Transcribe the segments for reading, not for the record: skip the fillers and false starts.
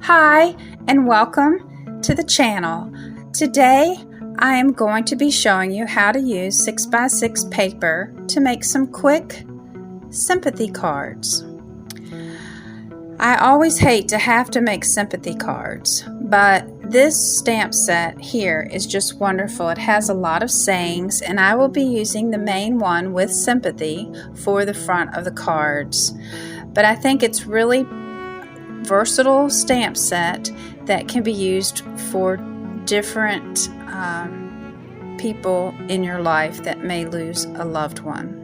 Hi, and welcome to the channel. Today I am going to be showing you how to use 6x6 paper to make some quick sympathy cards. I always hate to have to make sympathy cards, but this stamp set here is just wonderful. It has a lot of sayings, and I will be using the main one with sympathy for the front of the cards. But I think it's really versatile stamp set that can be used for different people in your life that may lose a loved one.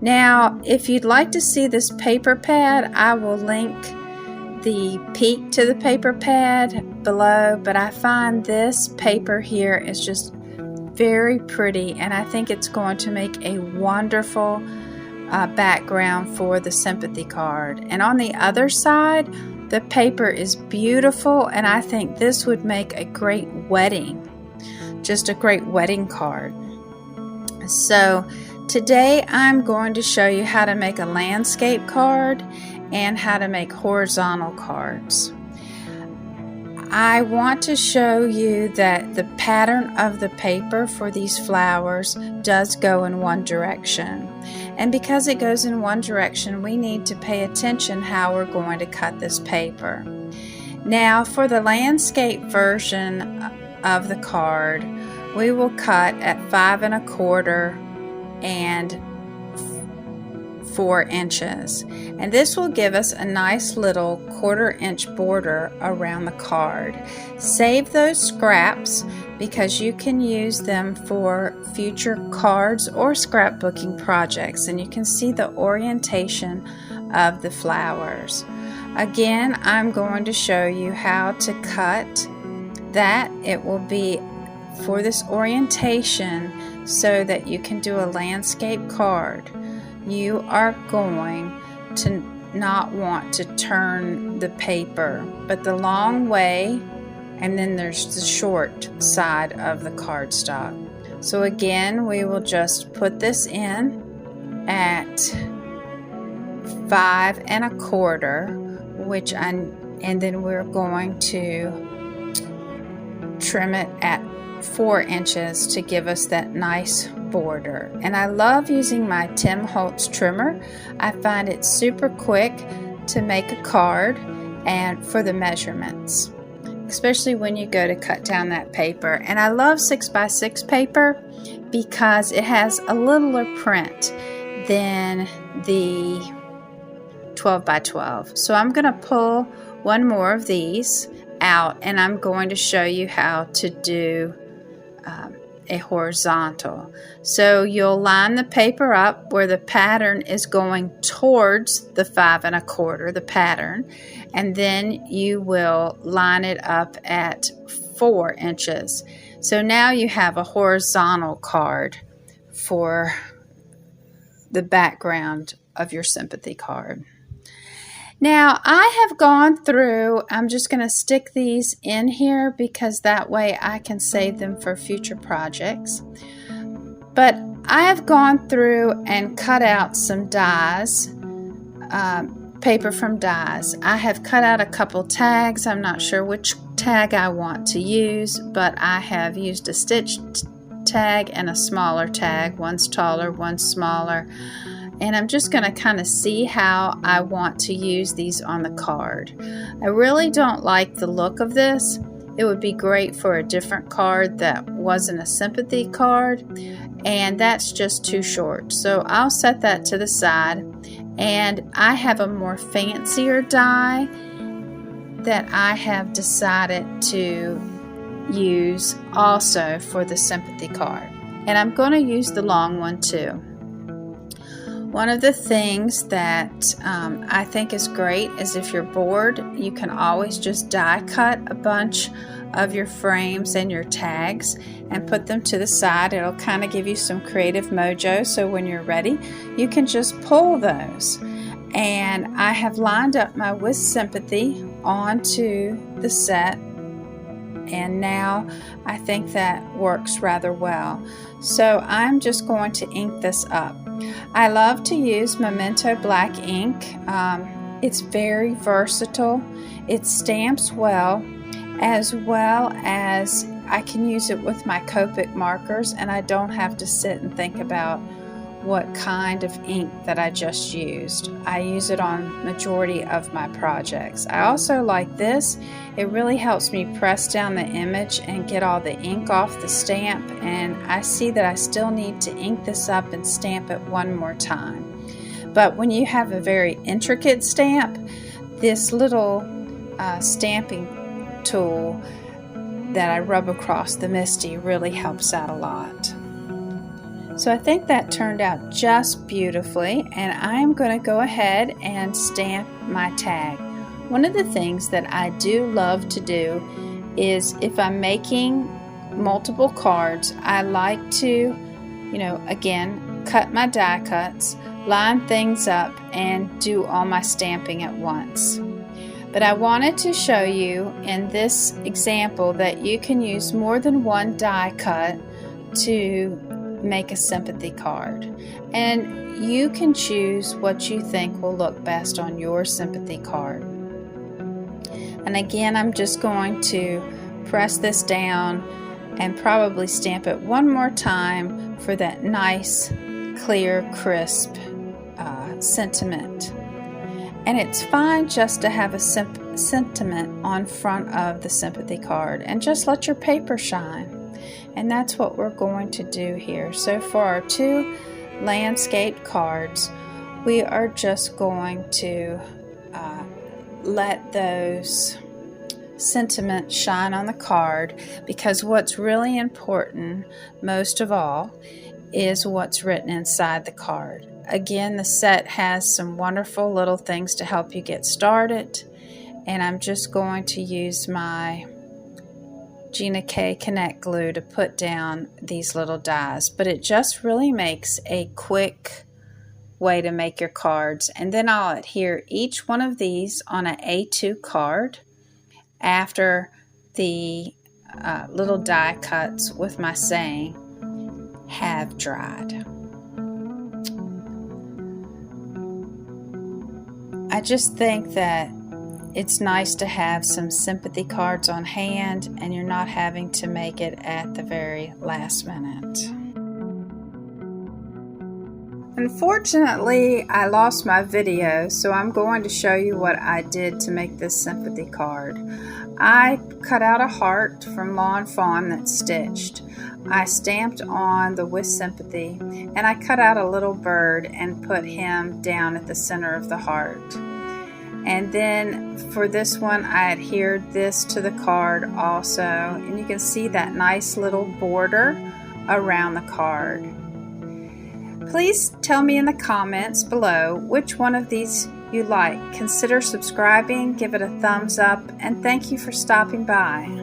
Now, if you'd like to see this paper pad, I will link the peek to the paper pad below, but I find this paper here is just very pretty, and I think it's going to make a wonderful background for the sympathy card. And on the other side, the paper is beautiful, and I think this would make a great wedding, just a great wedding card. So today I'm going to show you how to make a landscape card and how to make horizontal cards. I want to show you that the pattern of the paper for these flowers does go in one direction. And because it goes in one direction, we need to pay attention how we're going to cut this paper. Now, for the landscape version of the card, we will cut at 5 1/4 and 4 inches, and this will give us a nice little 1/4 inch border around the card. Save those scraps because you can use them for future cards or scrapbooking projects, and you can see the orientation of the flowers. Again, I'm going to show you how to cut that. It will be for this orientation so that you can do a landscape card. You are going to not want to turn the paper, but the long way, and then there's the short side of the cardstock. So again, we will just put this in at 5 1/4, and then we're going to trim it at 4 inches to give us that nice border. And I love using my Tim Holtz trimmer. I find it super quick to make a card and for the measurements, especially when you go to cut down that paper. And I love 6x6 paper because it has a littler print than the 12x12. So I'm going to pull one more of these out, and I'm going to show you how to do a horizontal. So you'll line the paper up where the pattern is going towards the 5 1/4, the pattern, and then you will line it up at 4 inches. So now you have a horizontal card for the background of your sympathy card. Now, I have gone through, I'm just going to stick these in here because that way I can save them for future projects. But I have gone through and cut out some dies, paper from dies. I have cut out a couple tags. I'm not sure which tag I want to use, but I have used a stitched tag and a smaller tag. One's taller, one's smaller. And I'm just going to kind of see how I want to use these on the card. I really don't like the look of this. It would be great for a different card that wasn't a sympathy card, and that's just too short. So I'll set that to the side, and I have a more fancier die that I have decided to use also for the sympathy card. And I'm going to use the long one too. One of the things that I think is great is if you're bored, you can always just die cut a bunch of your frames and your tags and put them to the side. It'll kind of give you some creative mojo, so when you're ready, you can just pull those. And I have lined up my With Sympathy onto the set, and now I think that works rather well. So I'm just going to ink this up. I love to use Memento black ink. It's very versatile. It stamps well as I can use it with my Copic markers, and I don't have to sit and think about what kind of ink that I just used. I use it on majority of my projects. I also like this. It really helps me press down the image and get all the ink off the stamp, and I see that I still need to ink this up and stamp it one more time. But when you have a very intricate stamp, this little stamping tool that I rub across the MISTI really helps out a lot. So I think that turned out just beautifully, and I'm going to go ahead and stamp my tag. One of the things that I do love to do is if I'm making multiple cards, I like to, again, cut my die cuts, line things up, and do all my stamping at once. But I wanted to show you in this example that you can use more than one die cut to make a sympathy card, and you can choose what you think will look best on your sympathy card. And again, I'm just going to press this down and probably stamp it one more time for that nice, clear, crisp sentiment. And it's fine just to have a sentiment on front of the sympathy card and just let your paper shine. And that's what we're going to do here. So for our two landscape cards, we are just going to let those sentiments shine on the card, because what's really important, most of all, is what's written inside the card. Again, the set has some wonderful little things to help you get started, and I'm just going to use my Gina K Connect glue to put down these little dies, but it just really makes a quick way to make your cards. And then I'll adhere each one of these on an A2 card after the little die cuts with my saying have dried. I just think that it's nice to have some sympathy cards on hand and you're not having to make it at the very last minute. Unfortunately, I lost my video, so I'm going to show you what I did to make this sympathy card. I cut out a heart from Lawn Fawn that's stitched. I stamped on the With Sympathy, and I cut out a little bird and put him down at the center of the heart. And then for this one, I adhered this to the card also, and you can see that nice little border around the card. Please tell me in the comments below which one of these you like. Consider subscribing, give it a thumbs up, and thank you for stopping by.